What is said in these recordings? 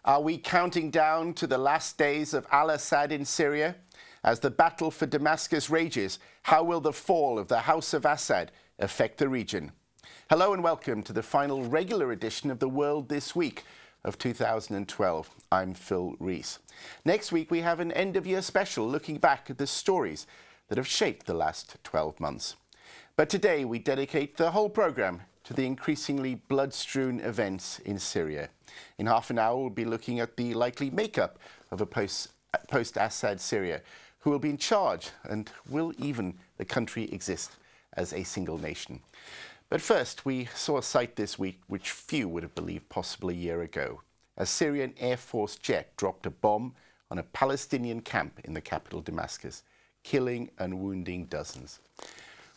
Are we counting down to the last days of al-Assad in Syria? As the battle for Damascus rages, how will the fall of the House of Assad affect the region? Hello and welcome to the final regular edition of The World This Week of 2012. I'm Phil Rees. Next week we have an end-of-year special looking back at the stories that have shaped the last 12 months. But today we dedicate the whole programme to the increasingly blood-strewn events in Syria. In half an hour we'll be looking at the likely makeup of a post-Assad Syria, who will be in charge, and will even the country exist as a single nation. But first, we saw a sight this week which few would have believed possible a year ago. A Syrian Air Force jet dropped a bomb on a Palestinian camp in the capital Damascus, killing and wounding dozens.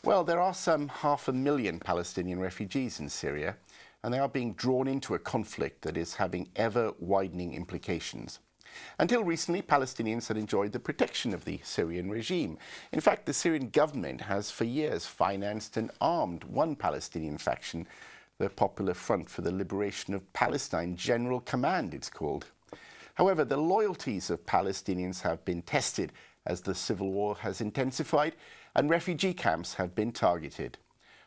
Well, there are some 500,000 Palestinian refugees in Syria, and they are being drawn into a conflict that is having ever-widening implications. Until recently, Palestinians had enjoyed the protection of the Syrian regime. In fact, the Syrian government has for years financed and armed one Palestinian faction, the Popular Front for the Liberation of Palestine General Command, it's called. However, the loyalties of Palestinians have been tested as the civil war has intensified and refugee camps have been targeted.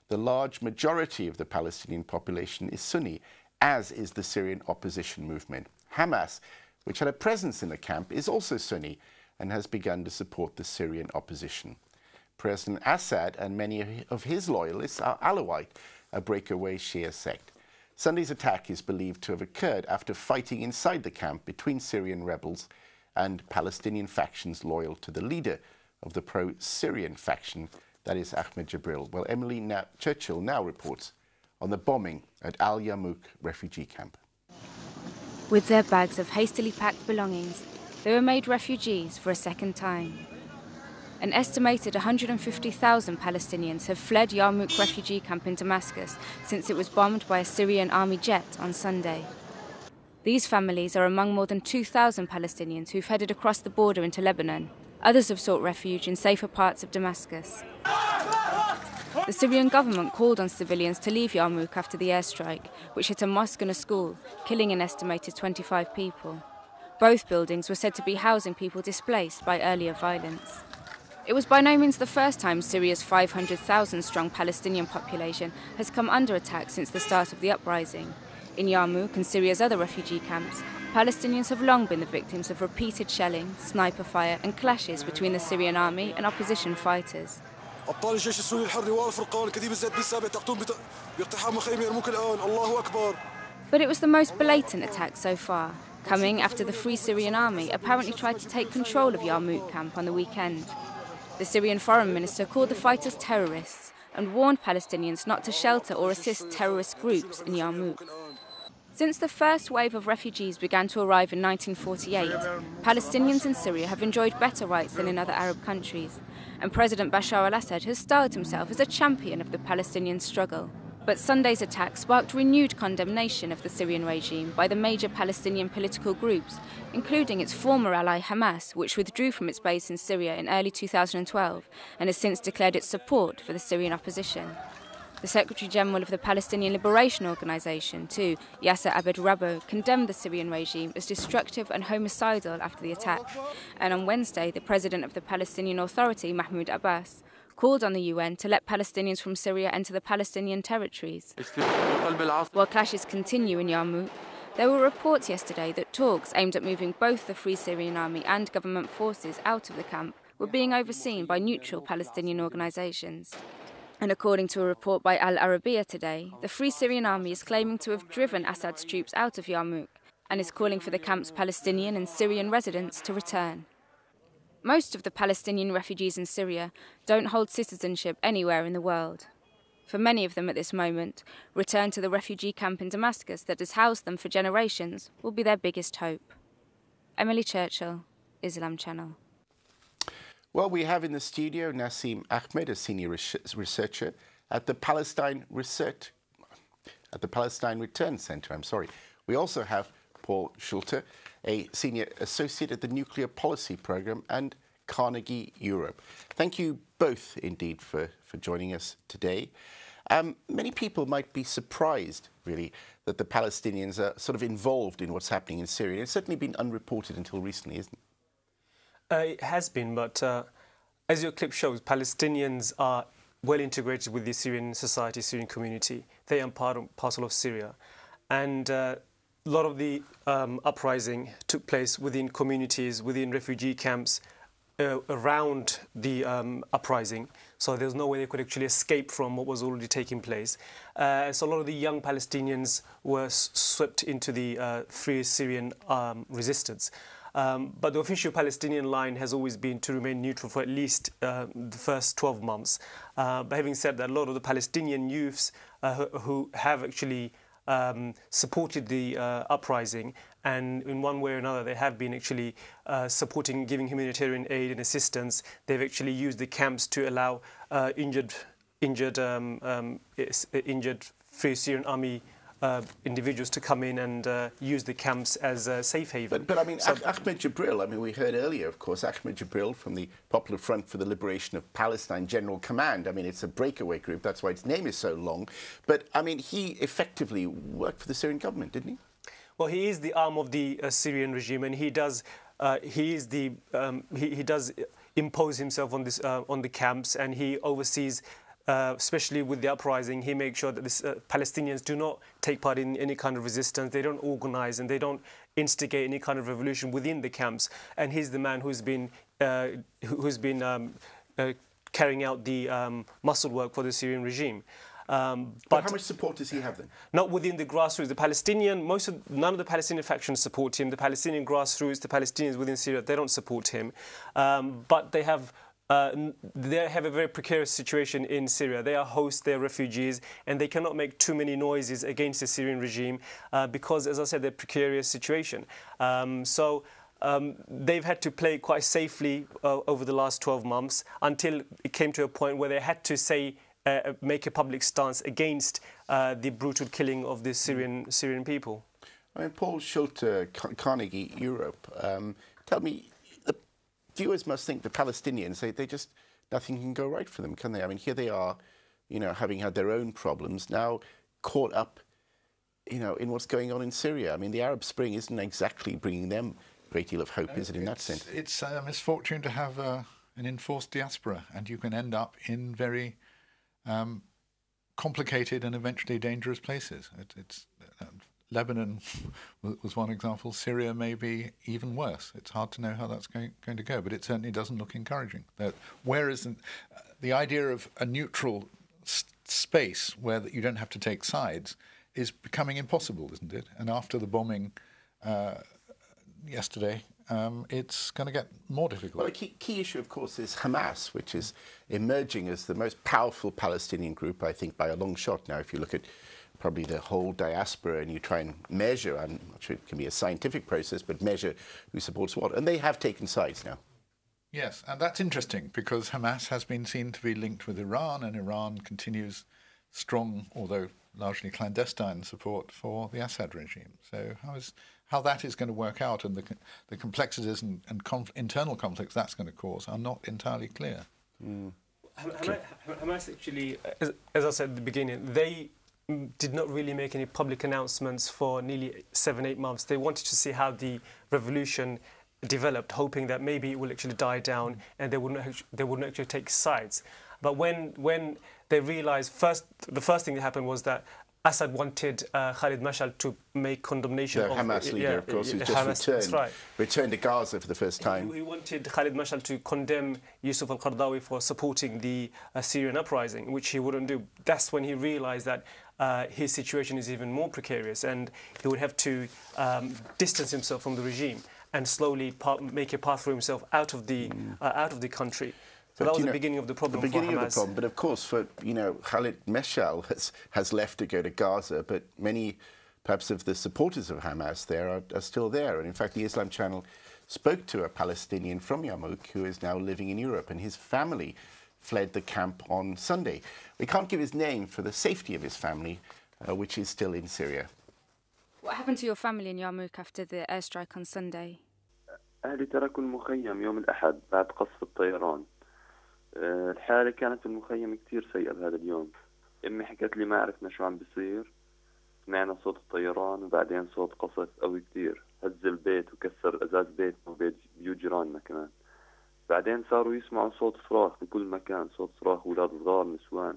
The large majority of the Palestinian population is Sunni, as is the Syrian opposition movement. Hamas, which had a presence in the camp, is also Sunni and has begun to support the Syrian opposition. President Assad and many of his loyalists are Alawite, a breakaway Shia sect. Sunday's attack is believed to have occurred after fighting inside the camp between Syrian rebels and Palestinian factions loyal to the leader of the pro-Syrian faction, that is Ahmed Jibril. Well, Emily Churchill now reports on the bombing at al-Yarmouk refugee camp. With their bags of hastily packed belongings, they were made refugees for a second time. An estimated 150,000 Palestinians have fled Yarmouk refugee camp in Damascus since it was bombed by a Syrian army jet on Sunday. These families are among more than 2,000 Palestinians who've headed across the border into Lebanon. Others have sought refuge in safer parts of Damascus. The Syrian government called on civilians to leave Yarmouk after the airstrike, which hit a mosque and a school, killing an estimated 25 people. Both buildings were said to be housing people displaced by earlier violence. It was by no means the first time Syria's 500,000-strong Palestinian population has come under attack since the start of the uprising. In Yarmouk and Syria's other refugee camps, Palestinians have long been the victims of repeated shelling, sniper fire and clashes between the Syrian army and opposition fighters. أبطال الجيش السوري الحر والفرقان الكتيبة الزيت بالسابع تقتل باقتحام مخيم يرموك الآن الله أكبر. But it was the most blatant attack so far, coming after the Free Syrian Army apparently tried to take control of Yarmouk camp on the weekend. The Syrian foreign minister called the fighters terrorists and warned Palestinians not to shelter or assist terrorist groups in Yarmouk. Since the first wave of refugees began to arrive in 1948, Palestinians in Syria have enjoyed better rights than in other Arab countries, and President Bashar al-Assad has styled himself as a champion of the Palestinian struggle. But Sunday's attack sparked renewed condemnation of the Syrian regime by the major Palestinian political groups, including its former ally Hamas, which withdrew from its base in Syria in early 2012 and has since declared its support for the Syrian opposition. The Secretary-General of the Palestinian Liberation Organization, too, Yasser Abed-Rabbo, condemned the Syrian regime as destructive and homicidal after the attack. And on Wednesday, the President of the Palestinian Authority, Mahmoud Abbas, called on the UN to let Palestinians from Syria enter the Palestinian territories. While clashes continue in Yarmouk, there were reports yesterday that talks aimed at moving both the Free Syrian Army and government forces out of the camp were being overseen by neutral Palestinian organizations. And according to a report by Al Arabiya today, the Free Syrian Army is claiming to have driven Assad's troops out of Yarmouk and is calling for the camp's Palestinian and Syrian residents to return. Most of the Palestinian refugees in Syria don't hold citizenship anywhere in the world. For many of them at this moment, return to the refugee camp in Damascus that has housed them for generations will be their biggest hope. Emily Churchill, Islam Channel. Well, we have in the studio Nasim Ahmed, a senior researcher at the Palestine Return Centre. We also have Paul Schulte, a senior associate at the Nuclear Policy Programme and Carnegie Europe. Thank you both indeed for joining us today. Many people might be surprised, really, that the Palestinians are sort of involved in what's happening in Syria. It's certainly been unreported until recently, isn't it? It has been, but as your clip shows, Palestinians are well integrated with the Syrian society, Syrian community. They are part and parcel of Syria. And a lot of the uprising took place within communities, within refugee camps around the uprising. So there's no way they could actually escape from what was already taking place. So a lot of the young Palestinians were swept into the Free Syrian resistance. But the official Palestinian line has always been to remain neutral for at least the first 12 months. But having said that, a lot of the Palestinian youths who have actually supported the uprising, and in one way or another they have been actually supporting, giving humanitarian aid and assistance. They've actually used the camps to allow injured Free Syrian Army individuals to come in and use the camps as a safe haven. But I mean, so, Ahmed Jibril, I mean, we heard earlier, of course, Ahmed Jibril from the Popular Front for the Liberation of Palestine General Command. I mean, it's a breakaway group, that's why its name is so long. But, I mean, he effectively worked for the Syrian government, didn't he? Well, he is the arm of the Syrian regime, and he does impose himself on this on the camps, and he oversees. Especially with the uprising, he makes sure that the Palestinians do not take part in any kind of resistance. They don't organize and they don't instigate any kind of revolution within the camps. And he's the man who's been carrying out the muscle work for the Syrian regime. But how much support does he have then? Not within the grassroots. The Palestinian, none of the Palestinian factions support him. The Palestinian grassroots, the Palestinians within Syria, they don't support him. But they have a very precarious situation in Syria. They are hosts, they are refugees, and they cannot make too many noises against the Syrian regime because, as I said, they're a precarious situation. They've had to play quite safely over the last 12 months until it came to a point where they had to make a public stance against the brutal killing of the Syrian people. I mean, Paul Schulte, Carnegie Europe, tell me, viewers must think the Palestinians, they just, nothing can go right for them, can they? I mean, here they are, having had their own problems, now caught up, in what's going on in Syria. I mean, the Arab Spring isn't exactly bringing them a great deal of hope, is it, in that sense? It's a misfortune to have an enforced diaspora, and you can end up in very complicated and eventually dangerous places. Lebanon was one example. Syria may be even worse. It's hard to know how that's going to go, but it certainly doesn't look encouraging. Whereas the idea of a neutral space where you don't have to take sides is becoming impossible, isn't it? And after the bombing yesterday, it's going to get more difficult. Well, a key issue, of course, is Hamas, which is emerging as the most powerful Palestinian group, I think, by a long shot now, if you look at probably the whole diaspora and you try and measure, I'm not sure it can be a scientific process, but measure who supports what. And they have taken sides now. Yes, and that's interesting because Hamas has been seen to be linked with Iran, and Iran continues strong, although largely clandestine, support for the Assad regime. So how that is going to work out, and the complexities and internal conflicts that's going to cause are not entirely clear. Hamas actually, as I said at the beginning, they did not really make any public announcements for nearly 7-8 months. They wanted to see how the revolution developed, hoping that maybe it will actually die down and they wouldn't actually take sides. But when they realized, the first thing that happened was that Assad wanted Khalid Mashal to make condemnation of... The Hamas leader, of course, who's just returned to Gaza for the first time. He wanted Khalid Mashal to condemn Yusuf al-Qaradawi for supporting the Syrian uprising, which he wouldn't do. That's when he realized that his situation is even more precarious and he would have to distance himself from the regime and slowly make a path for himself out of the country. So that was the beginning of the problem. The beginning for Hamas. of the problem, but of course, for Khalid Mashal has left to go to Gaza, but many, perhaps, of the supporters of Hamas there are still there. And in fact, the Islam Channel spoke to a Palestinian from Yarmouk who is now living in Europe, and his family fled the camp on Sunday. We can't give his name for the safety of his family, which is still in Syria. What happened to your family in Yarmouk after the airstrike on Sunday? أهلي تركوا المخيم يوم الأحد بعد قصف الطيران. الحالة كانت في المخيم كتير سيئة بهذا اليوم. أمي حكت لي ما عرفنا شو عم بيصير. سمعنا صوت الطيران وبعدين صوت قصف قوي كتير هز البيت وكسر أزاز بيت وبيت بيوت جيراننا كمان. بعدين صاروا يسمعوا صوت صراخ بكل مكان، صوت صراخ أولاد صغار نسوان،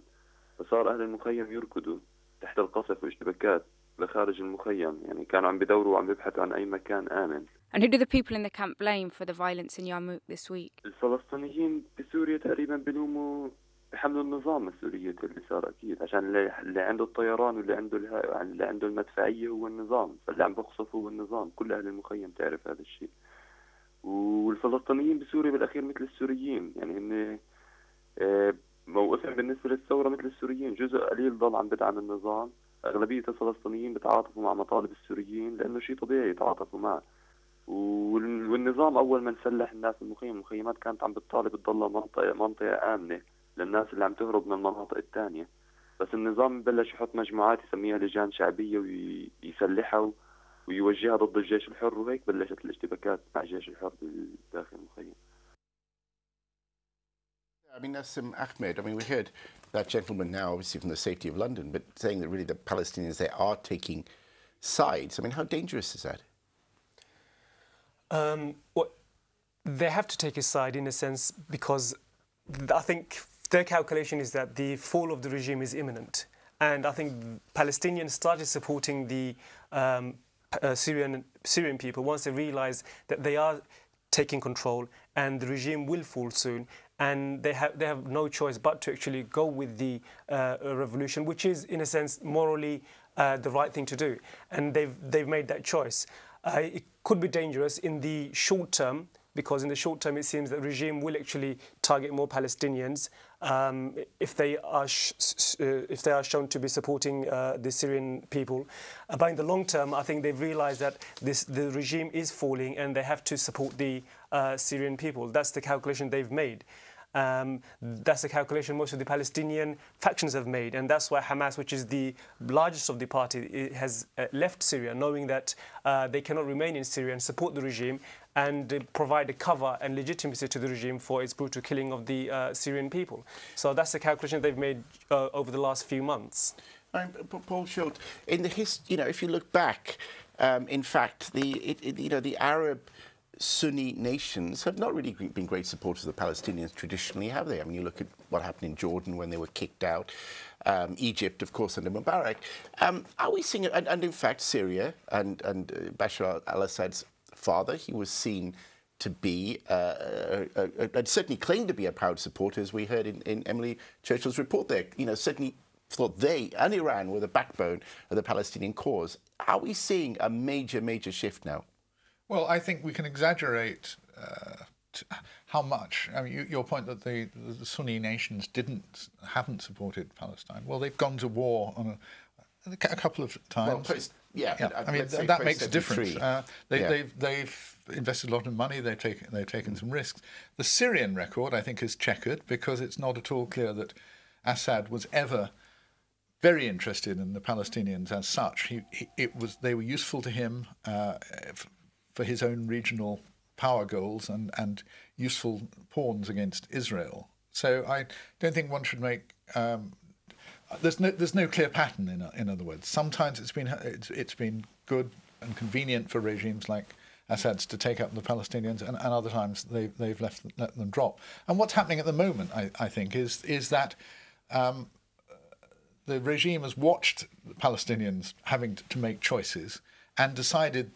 فصار أهل المخيم يركضوا تحت القصف واشتباكات لخارج المخيم، يعني كانوا عم بدوروا وعم بيبحثوا عن أي مكان آمن. And who do the people in the camp blame for the violence in Yarmouk this week? الفلسطينيين بسوريا تقريبا بلوموا بحملوا النظام مسؤولية اللي صار أكيد، عشان اللي عنده الطيران واللي عنده اللي عنده المدفعية هو النظام، فاللي عم بقصف هو النظام. كل أهل المخيم تعرف هذا الشيء. والفلسطينيين بسوريا بالأخير مثل السوريين، يعني هن موقفهم بالنسبة للثورة مثل السوريين، جزء قليل ضل عم بدعم النظام، أغلبية الفلسطينيين بتعاطفوا مع مطالب السوريين لأنه شيء طبيعي يتعاطفوا معه. والنظام أول ما نسلح الناس المخيمات كانت عم بتطالب تضلها منطقة آمنة للناس اللي عم تهرب من المناطق الثانية، بس النظام بلش يحط مجموعات يسميها لجان شعبية ويسلحها ويوجهها ضد الجيش الحر، وهيك بلشت الاشتباكات مع الجيش الحر داخل المخيم. I mean, Nasim, Ahmed, I mean, we heard that gentleman now, obviously from the safety of London, but saying that really the Palestinians, they are taking sides. I mean, how dangerous is that? Well, they have to take a side in a sense because I think their calculation is that the fall of the regime is imminent. And I think Palestinians started supporting the Syrian people once they realized that they are taking control and the regime will fall soon, and they have no choice but to actually go with the revolution, which is in a sense morally the right thing to do, and they've made that choice. It could be dangerous in the short term, because in the short term it seems that the regime will actually target more Palestinians if they are shown to be supporting the Syrian people. But in the long term, I think they've realised that the regime is falling and they have to support the Syrian people. That's the calculation they've made. That's the calculation most of the Palestinian factions have made, and that's why Hamas, which is the largest of the party, has left Syria, knowing that they cannot remain in Syria and support the regime and provide a cover and legitimacy to the regime for its brutal killing of the Syrian people. So that's the calculation they've made over the last few months. Paul Schulte, in the if you look back, in fact, the Arab Sunni nations have not really been great supporters of the Palestinians traditionally, have they? I mean, you look at what happened in Jordan when they were kicked out, Egypt, of course, under Mubarak. Are we seeing, and in fact, Syria and Bashar al-Assad's father, he was seen to be, and certainly claimed to be a proud supporter, as we heard in Emily Churchill's report there. Certainly thought they and Iran were the backbone of the Palestinian cause. Are we seeing a major, major shift now? Well, I think we can exaggerate how much. I mean, your point that the Sunni nations haven't supported Palestine. Well, they've gone to war on a couple of times. Well, I mean, that makes a difference. They've invested a lot of money. They've taken some risks. The Syrian record, I think, is checkered because it's not at all clear that Assad was ever very interested in the Palestinians as such. They were useful to him for his own regional power goals and useful pawns against Israel. So I don't think one should make. There's no clear pattern. In other words, sometimes it's been good and convenient for regimes like Assad's to take up the Palestinians, and other times they've let them drop. And what's happening at the moment, I think, is that the regime has watched the Palestinians having to make choices and decided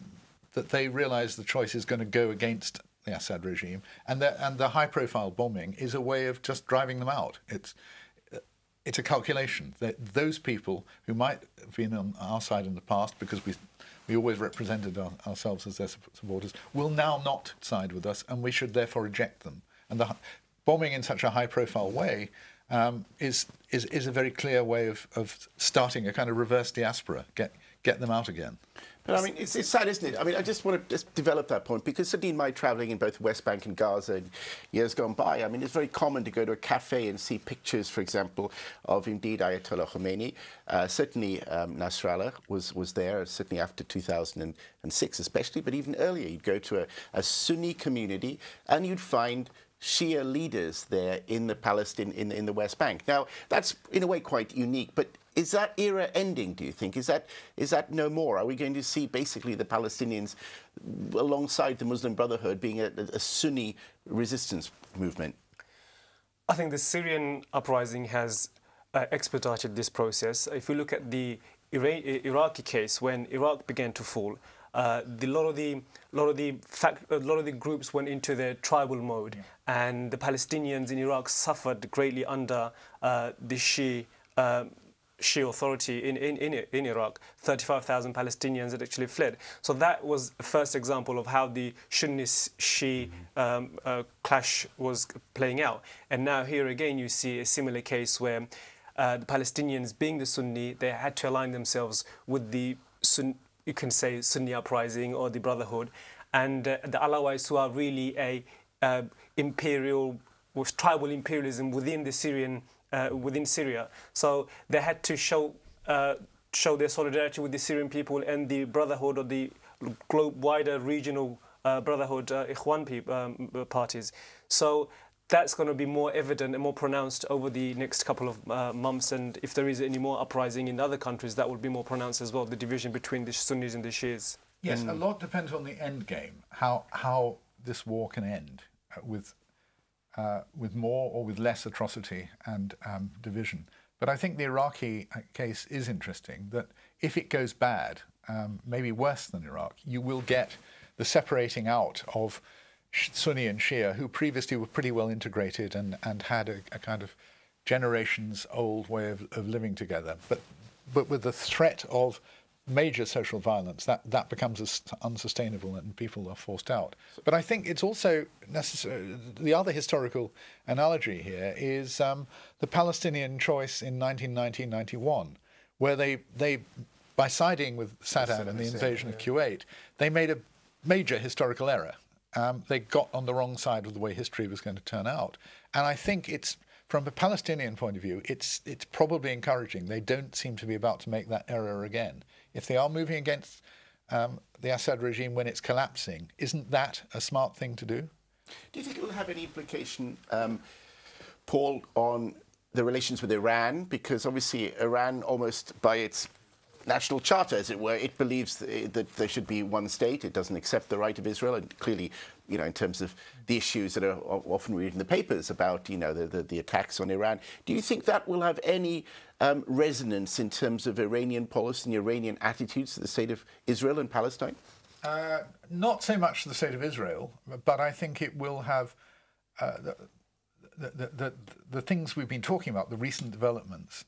that they realise the choice is going to go against the Assad regime, and the high-profile bombing is a way of just driving them out. It's a calculation that those people who might have been on our side in the past, because we always represented ourselves as their supporters, will now not side with us, and we should therefore reject them. And the bombing in such a high-profile way is a very clear way of starting a kind of reverse diaspora, get them out again. But I mean, it's sad, isn't it? I mean, I just want to develop that point, because certainly in my travelling in both the West Bank and Gaza in years gone by, I mean, it's very common to go to a cafe and see pictures, for example, of indeed Ayatollah Khomeini. Certainly Nasrallah was there, certainly after 2006 especially, but even earlier. You'd go to a Sunni community and you'd find Shia leaders there in the West Bank. Now, that's in a way quite unique, but Is that era ending, do you think? Is that no more? Are we going to see basically the Palestinians alongside the Muslim Brotherhood being a Sunni resistance movement? I think the Syrian uprising has expedited this process. If you look at the Iraqi case, when Iraq began to fall, a lot of the groups went into their tribal mode, and the Palestinians in Iraq suffered greatly under the Shia authority in Iraq. 35,000 Palestinians had actually fled. So that was the first example of how the Sunni-Shia clash was playing out. And now here again you see a similar case where the Palestinians, being the Sunni, they had to align themselves with the you can say Sunni uprising or the Brotherhood, and the Alawites, who are really a tribal imperialism within the Syrian within Syria. So they had to show their solidarity with the Syrian people and the Brotherhood, or the wider regional Brotherhood Ikhwan parties. So that's going to be more evident and more pronounced over the next couple of months, and if there is any more uprising in other countries, that will be more pronounced as well, the division between the Sunnis and the Shias. Yes, a lot depends on the end game, how this war can end with more or with less atrocity and division. But I think the Iraqi case is interesting, that if it goes bad, maybe worse than Iraq, you will get the separating out of Sunni and Shia, who previously were pretty well integrated and had a kind of generations-old way of living together. But with the threat of major social violence, that becomes unsustainable and people are forced out. But I think it's also necessary. The other historical analogy here is the Palestinian choice in 1990-91, where they by siding with Saddam and the invasion of Kuwait, they made a major historical error. They got on the wrong side of the way history was going to turn out. And I think it's, from a Palestinian point of view, it's probably encouraging. They don't seem to be about to make that error again. If they are moving against the Assad regime when it's collapsing, isn't that a smart thing to do? Do you think it will have any implication, Paul, on the relations with Iran? Because obviously Iran, almost by its national charter, as it were, it believes that there should be one state. It doesn't accept the right of Israel, and clearly, in terms of the issues that are often read in the papers about, the attacks on Iran. Do you think that will have any resonance in terms of Iranian policy and Iranian attitudes to the state of Israel and Palestine? Not so much the state of Israel, but I think it will have the things we've been talking about, the recent developments,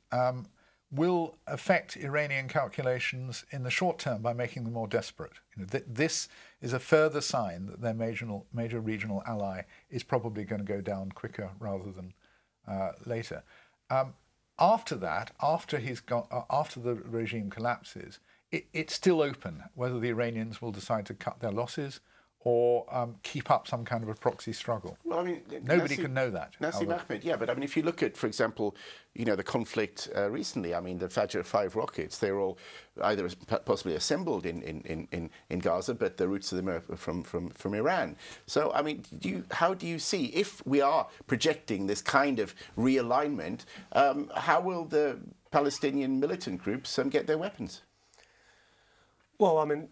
will affect Iranian calculations in the short term by making them more desperate. This is a further sign that their major regional ally is probably going to go down quicker rather than later. After that, after the regime collapses, it's still open whether the Iranians will decide to cut their losses or keep up some kind of a proxy struggle. Well, I mean, nobody can know that. Nasim Ahmed, yeah, but I mean, if you look at, for example, the conflict recently, I mean, the Fajr 5 rockets, they're all either possibly assembled in Gaza, but the roots of them are from Iran. So, I mean, how do you see, if we are projecting this kind of realignment, how will the Palestinian militant groups get their weapons? Well, I mean,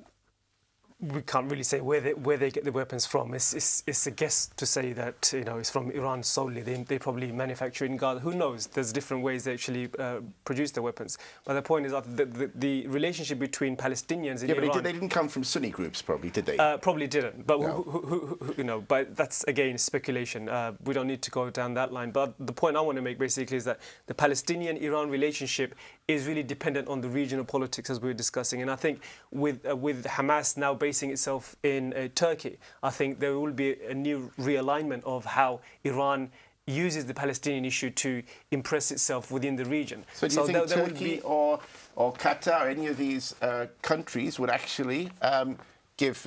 we can't really say where they get the weapons from. It's a guess to say that it's from Iran solely. They probably manufacture it in Gaza. Who knows? There's different ways they actually produce the weapons. But the point is that the relationship between Palestinians and Iran. Yeah, but they didn't come from Sunni groups, probably, did they? Probably didn't. But no. But that's again speculation. We don't need to go down that line. But the point I want to make basically is that the Palestinian-Iran relationship is really dependent on the regional politics, as we were discussing. And I think with Hamas now basing itself in Turkey, I think there will be a new realignment of how Iran uses the Palestinian issue to impress itself within the region. So do you think Turkey or Qatar, any of these countries, would actually give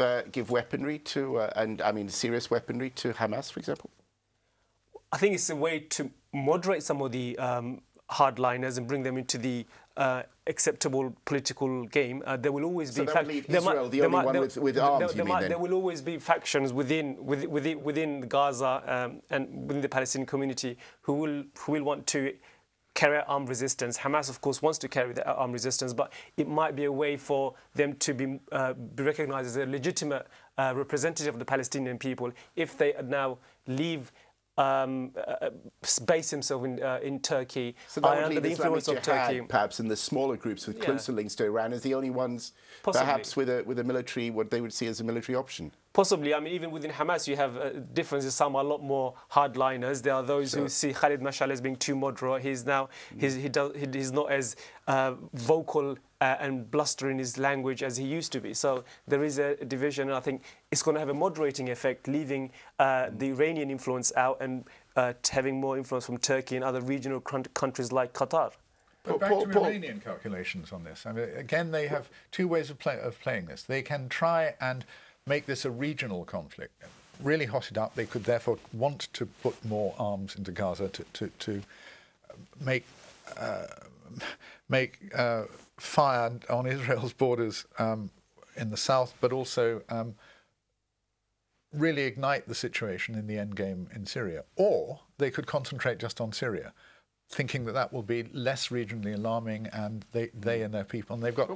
weaponry to, and I mean serious weaponry to Hamas, for example? I think it's a way to moderate some of the hardliners and bring them into the acceptable political game. There will always be. So that would leave Israel the only one with arms. There will always be factions within Gaza and within the Palestinian community who will want to carry out armed resistance. Hamas, of course, wants to carry the armed resistance, but it might be a way for them to be recognized as a legitimate representative of the Palestinian people if they now leave, base himself in Turkey, so that would under leave the influence of Turkey. Perhaps, and the smaller groups with closer links to Iran as the only ones, Possibly. perhaps with a military, what they would see as a military option. Possibly. I mean, even within Hamas, you have differences. Some are a lot more hardliners. There are those who see Khalid Mashal as being too moderate. He's now he's not as vocal and blustering his language as he used to be. So there is a division, and I think it's going to have a moderating effect, leaving the Iranian influence out and having more influence from Turkey and other regional countries like Qatar. But back to Iranian calculations on this. I mean, again, they have two ways of playing this. They can try and make this a regional conflict, really hot it up. They could therefore want to put more arms into Gaza to make fire on Israel's borders in the south, but also really ignite the situation in the end game in Syria. Or they could concentrate just on Syria, thinking that that will be less regionally alarming, and they and their people, and they've got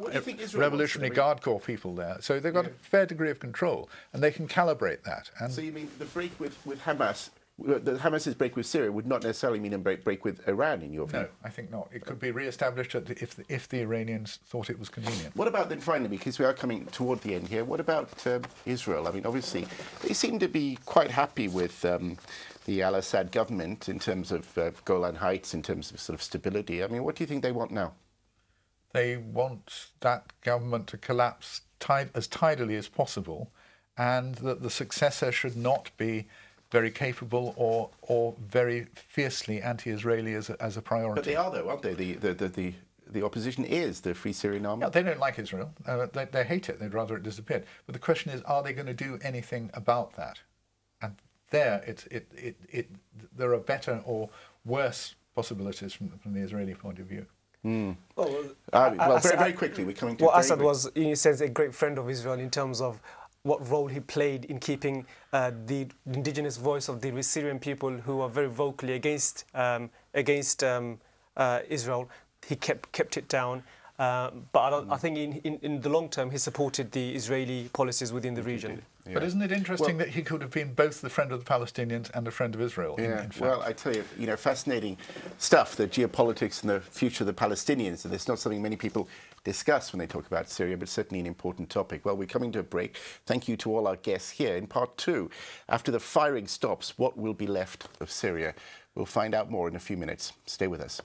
Revolutionary Guard Corps people there, so they've got a fair degree of control, and they can calibrate that. And so you mean the break with Hamas, the Hamas's break with Syria would not necessarily mean a break with Iran, in your view? No, I think not. It could be re-established if the Iranians thought it was convenient. What about then, finally, because we are coming toward the end here, what about Israel? I mean, obviously, they seem to be quite happy with the al-Assad government in terms of Golan Heights, in terms of sort of stability. I mean, what do you think they want now? They want that government to collapse as tidily as possible, and that the successor should not be very capable or very fiercely anti-Israeli as a priority. But they are, though, aren't they? The opposition is the Free Syrian Army. Yeah, they don't like Israel. They hate it. They'd rather it disappeared. But the question is, are they going to do anything about that? And there, there are better or worse possibilities from the Israeli point of view. Well, very quickly, we're coming to. Well, Assad was, in a sense, a great friend of Israel in terms of what role he played in keeping the indigenous voice of the Syrian people, who are very vocally against Israel. He kept it down. But I think in the long term, he supported the Israeli policies within the region. Yeah. But isn't it interesting that he could have been both the friend of the Palestinians and a friend of Israel? Yeah. In fact. Well, I tell you, fascinating stuff, the geopolitics and the future of the Palestinians. And it's not something many people discuss when they talk about Syria, but certainly an important topic. Well, we're coming to a break. Thank you to all our guests here. In part two, after the firing stops, what will be left of Syria? We'll find out more in a few minutes. Stay with us.